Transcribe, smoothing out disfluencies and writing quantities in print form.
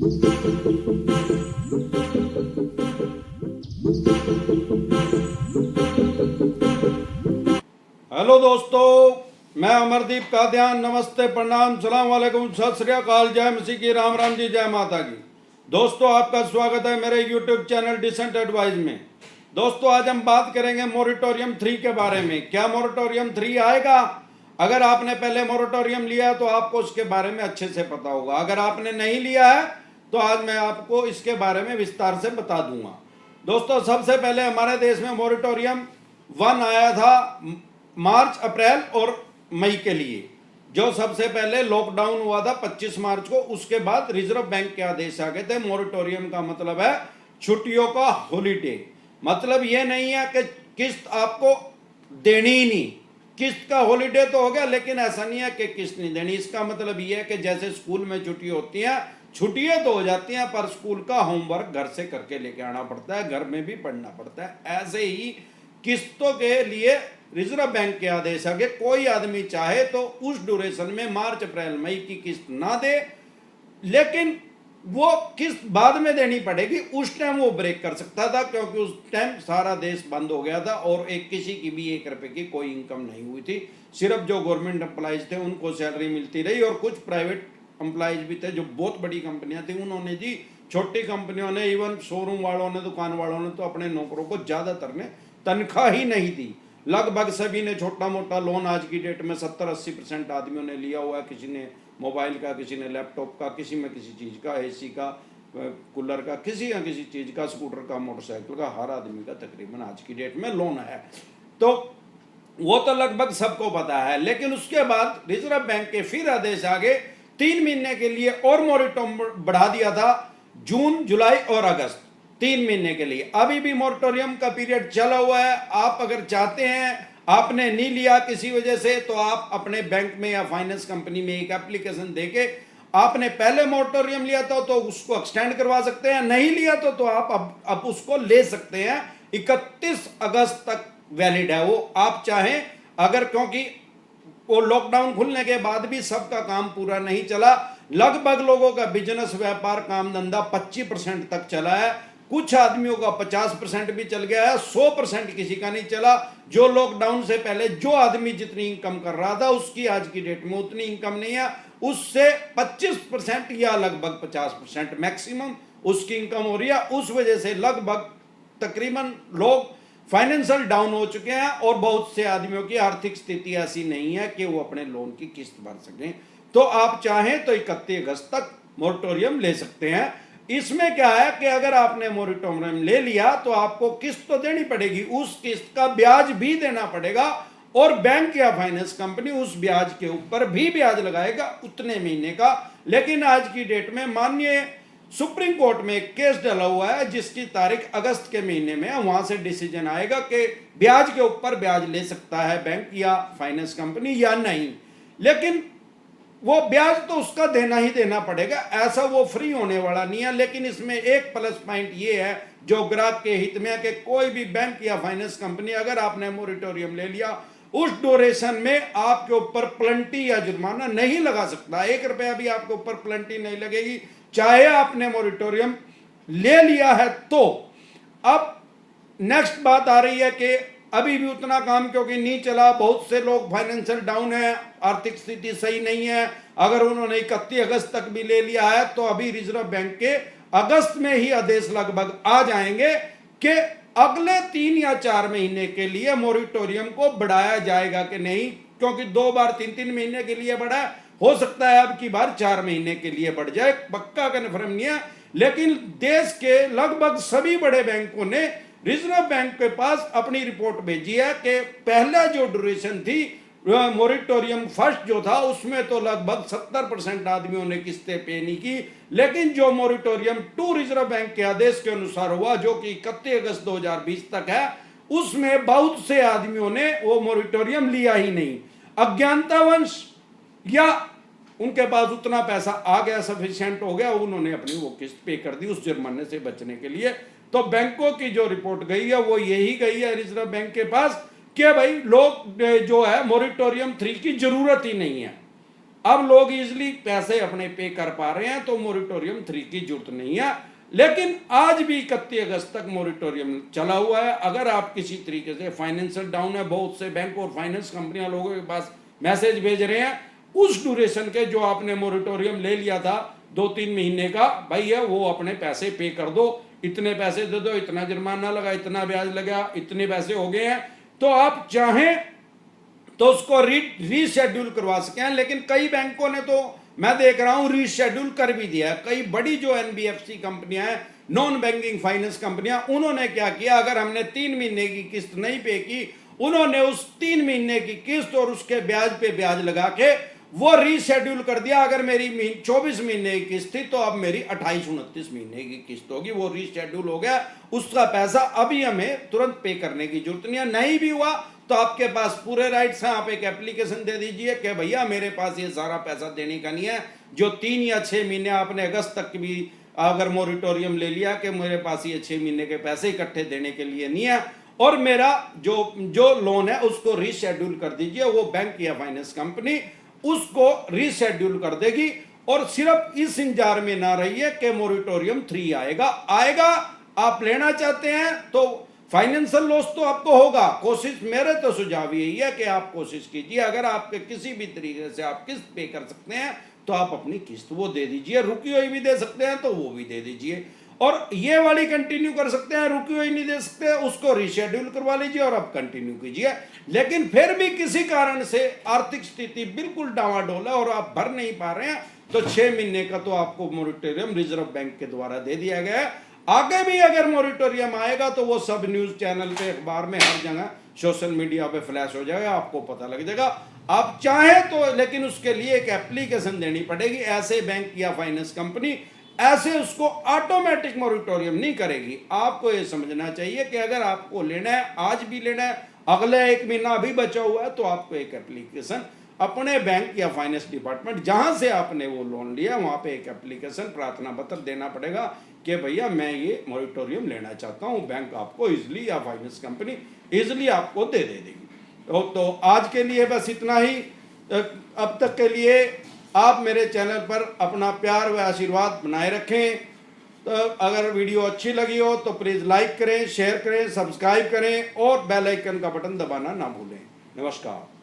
Hello दोस्तों, मैं अमरदीप कादियान। नमस्ते, प्रणाम, सलाम वालेकुम, सत श्री अकाल, जय मसीह की, राम राम जी, जय माता की। दोस्तों, आपका स्वागत है मेरे यूट्यूब चैनल डिसेंट एडवाइस में। दोस्तों, आज हम बात करेंगे मोरेटोरियम 3 के बारे में। क्या मोरेटोरियम 3 आएगा? अगर आपने पहले मोरेटोरियम लिया है तो आपको उसके बारे में अच्छे से पता होगा। अगर आपने नहीं लिया है तो आज मैं आपको इसके बारे में विस्तार से बता दूंगा। दोस्तों, सबसे पहले हमारे देश में मोरेटोरियम 1 आया था मार्च, अप्रैल और मई के लिए, जो सबसे पहले लॉकडाउन हुआ था 25 मार्च को। उसके बाद रिजर्व बैंक के आदेश आ गए थे। मोरेटोरियम का मतलब है छुट्टियों का हॉलीडे। मतलब ये नहीं है कि किस्त आपको देनी ही नहीं। किस्त का हॉलीडे तो हो गया, लेकिन ऐसा नहीं है कि किस्त नहीं देनी। इसका मतलब ये है कि जैसे स्कूल में छुट्टी होती है, छुट्टियां तो हो जाती हैं, पर स्कूल का होमवर्क घर से करके लेके आना पड़ता है, घर में भी पढ़ना पड़ता है। ऐसे ही किस्तों के लिए रिजर्व बैंक के आदेश आगे कोई आदमी चाहे तो उस ड्यूरेशन में मार्च, अप्रैल, मई की किस्त ना दे, लेकिन वो किस्त बाद में देनी पड़ेगी। उस टाइम वो ब्रेक कर सकता था, क्योंकि उस टाइम सारा देश बंद हो गया था और किसी की भी 1 रुपए की कोई इनकम नहीं हुई थी। सिर्फ जो गवर्नमेंट एम्प्लॉइज थे उनको सैलरी मिलती रही, और कुछ प्राइवेट एम्प्लॉइज भी थे जो बहुत बड़ी कंपनियां थी, उन्होंने दी। छोटी कंपनियों ने, इवन शोरूम वालों ने, दुकान वालों ने तो अपने नौकरों को ज्यादातर ने तनख्वाह ही नहीं दी। लगभग सभी ने छोटा मोटा लोन आज की डेट में 70-80% आदमियों ने लिया हुआ है। किसी ने मोबाइल का, किसी ने लैपटॉप का, किसी में किसी चीज़ का, एसी का, कूलर का, किसी या किसी चीज़ का, स्कूटर का, मोटरसाइकिल का, हर आदमी का तकरीबन आज की डेट में लोन है। तो वो तो लगभग सबको पता है। लेकिन उसके बाद रिजर्व बैंक के फिर आदेश आगे 3 महीने के लिए और मोरेटोरियम बढ़ा दिया था, जून, जुलाई और अगस्त, 3 महीने के लिए। अभी भी मोरेटोरियम का पीरियड चला हुआ है। आप अगर चाहते हैं, आपने नहीं लिया किसी वजह से, तो आप अपने बैंक में या फाइनेंस कंपनी में एक एप्लीकेशन देके, आपने पहले मोरेटोरियम लिया था तो उसको एक्सटेंड करवा सकते हैं, नहीं लिया तो आप अब उसको ले सकते हैं। 31 अगस्त तक वैलिड है वो, आप चाहें अगर, क्योंकि वो लॉकडाउन खुलने के बाद भी सबका काम पूरा नहीं चला। लगभग लोगों का बिजनेस, व्यापार, काम धंधा 25% तक चला है। कुछ आदमियों का 50% भी चल गया है, 100% किसी का नहीं चला। जो लॉकडाउन से पहले जो आदमी जितनी इनकम कर रहा था, उसकी आज की डेट में उतनी इनकम नहीं है। उससे 25% या लगभग 50% मैक्सिमम उसकी इनकम हो रही है। उस वजह से लगभग तकरीबन लोग फाइनेंशियल डाउन हो चुके हैं, और बहुत से आदमियों की आर्थिक स्थिति ऐसी नहीं है कि वो अपने लोन की किस्त भर सकें। तो आप चाहें तो 31 अगस्त तक मोरेटोरियम ले सकते हैं। इसमें क्या है कि अगर आपने मोरेटोरियम ले लिया तो आपको किस्त तो देनी पड़ेगी, उस किस्त का ब्याज भी देना पड़ेगा, और बैंक या फाइनेंस कंपनी उस ब्याज के ऊपर भी ब्याज लगाएगा उतने महीने का। लेकिन आज की डेट में माननीय सुप्रीम कोर्ट में एक केस डला हुआ है, जिसकी तारीख अगस्त के महीने में है। वहां से डिसीजन आएगा कि ब्याज के ऊपर ब्याज ले सकता है बैंक या फाइनेंस कंपनी या नहीं। लेकिन वो ब्याज तो उसका देना ही देना पड़ेगा, ऐसा वो फ्री होने वाला नहीं है। लेकिन इसमें एक प्लस पॉइंट ये है जो ग्राहक के हित में है, कि कोई भी बैंक या फाइनेंस कंपनी, अगर आपने मोरेटोरियम ले लिया, उस ड्यूरेशन में आपके ऊपर प्लंटी या जुर्माना नहीं लगा सकता। 1 रुपया भी आपके ऊपर प्लंटी नहीं लगेगी, चाहे आपने मोरेटोरियम ले लिया है तो। अब नेक्स्ट बात आ रही है कि अभी भी उतना काम क्योंकि नहीं चला, बहुत से लोग फाइनेंशियल डाउन है, आर्थिक स्थिति सही नहीं है। अगर उन्होंने 31 अगस्त तक भी ले लिया है तो अभी रिजर्व बैंक के अगस्त में ही आदेश लगभग आ जाएंगे कि अगले 3 या 4 महीने के लिए मोरेटोरियम को बढ़ाया जाएगा कि नहीं, क्योंकि 2 बार 3-3 महीने के लिए बढ़ा, हो सकता है अब की बार 4 महीने के लिए बढ़ जाए, पक्का कन्फर्म नहीं है। लेकिन देश के लगभग सभी बड़े बैंकों ने रिजर्व बैंक के पास अपनी रिपोर्ट भेजी है कि पहला जो ड्यूरेशन थी मोरेटोरियम फर्स्ट जो था, उसमें तो लगभग 70% आदमियों ने किस्तें पे नहीं की। लेकिन जो मोरेटोरियम 2 रिजर्व बैंक के आदेश के अनुसार हुआ, जो कि 31 अगस्त 2020 तक है, उसमें बहुत से आदमियों ने वो मोरेटोरियम लिया ही नहीं। अज्ञानतावश या उनके पास उतना पैसा आ गया, सफिशिएंट हो गया, उन्होंने अपनी वो किस्त पे कर दी उस जुर्माने से बचने के लिए। तो बैंकों की जो रिपोर्ट गई है वो यही गई है रिजर्व बैंक के पास कि भाई लोग जो है मोरेटोरियम 3 की जरूरत ही नहीं है। अब लोग इजिली पैसे अपने पे कर पा रहे हैं, तो मोरिटोरियम 3 की जरूरत नहीं है। लेकिन आज भी 31 अगस्त तक मोरिटोरियम चला हुआ है। अगर आप किसी तरीके से फाइनेंशियल डाउन है, बहुत से बैंक और फाइनेंस कंपनियां लोगों के पास मैसेज भेज रहे हैं, उस ड्यूरेशन के जो आपने मोरिटोरियम ले लिया था 2-3 महीने का, भैया वो अपने पैसे पे कर दो, इतने पैसे दे दो, इतना जुर्माना लगा, इतना ब्याज लगा, इतने पैसे हो गए हैं, तो आप चाहें तो उसको रीशेड्यूल करवा सके हैं। लेकिन कई बैंकों ने तो मैं देख रहा हूं रीशेड्यूल कर भी दिया है। कई बड़ी जो एनबीएफसी कंपनियां हैं, नॉन बैंकिंग फाइनेंस कंपनियां, उन्होंने क्या किया, अगर हमने 3 महीने की किस्त नहीं पे की, उन्होंने उस 3 महीने की किस्त और उसके ब्याज पे ब्याज लगा के वो रीशेड्यूल कर दिया। अगर मेरी 24 महीने की किस्त थी तो अब मेरी 28-29 महीने की किस्त होगी। वो रीशेड्यूल हो गया, उसका पैसा अभी हमें तुरंत पे करने की जरूरत नहीं है। नहीं भी हुआ तो आपके पास पूरे राइट्स हैं, आप एक एप्लीकेशन दे दीजिए कि भैया मेरे पास ये सारा पैसा देने का नहीं है। जो 3 या 6 महीने आपने अगस्त तक भी अगर मोरिटोरियम ले लिया कि मेरे पास ये 6 महीने के पैसे इकट्ठे देने के लिए नहीं है, और मेरा जो लोन है उसको रीशेड्यूल कर दीजिए, वो बैंक या फाइनेंस कंपनी उसको रीशेड्यूल कर देगी। और सिर्फ इस इंतजार में ना रहिए कि मोरिटोरियम 3 आएगा। आप लेना चाहते हैं तो फाइनेंशियल लॉस तो आपको होगा। कोशिश, मेरे तो सुझाव यही है कि आप कोशिश कीजिए, अगर आपके किसी भी तरीके से आप किस्त पे कर सकते हैं तो आप अपनी किस्त वो दे दीजिए, रुकी हुई भी दे सकते हैं तो वो भी दे दीजिए, और ये वाली कंटिन्यू कर सकते हैं, रुकी हुई नहीं दे सकते उसको रीशेड्यूल करवा लीजिए और अब कंटिन्यू कीजिए। लेकिन फिर भी किसी कारण से आर्थिक स्थिति बिल्कुल डावाडोल है और आप भर नहीं पा रहे हैं तो 6 महीने का तो आपको मोरिटोरियम रिजर्व बैंक के द्वारा दे दिया गया है। आगे भी अगर मोरिटोरियम आएगा तो वो सब न्यूज चैनल पे, अखबार में, हर जगह सोशल मीडिया पे फ्लैश हो जाएगा, आपको पता लग जाएगा। आप चाहें तो, लेकिन उसके लिए एक एप्लीकेशन देनी पड़ेगी। ऐसे बैंक या फाइनेंस कंपनी ऐसे उसको ऑटोमेटिक मोरिटोरियम नहीं करेगी। आपको ये समझना चाहिए कि अगर आपको लेना है, आज भी लेना है, अगले 1 महीना अभी बचा हुआ है, तो आपको एक एप्लीकेशन अपने बैंक या फाइनेंस डिपार्टमेंट जहां से आपने वो लोन लिया वहां पे एक एप्लीकेशन, प्रार्थना पत्र देना पड़ेगा कि भैया मैं ये मोरिटोरियम लेना चाहता हूं। बैंक आपको इजिली, या फाइनेंस कंपनी इजिली आपको दे देगी। तो आज के लिए बस इतना ही। अब तक के लिए आप मेरे चैनल पर अपना प्यार व आशीर्वाद बनाए रखें। तो अगर वीडियो अच्छी लगी हो तो प्लीज़ लाइक करें, शेयर करें, सब्सक्राइब करें और बेल आइकन का बटन दबाना ना भूलें। नमस्कार।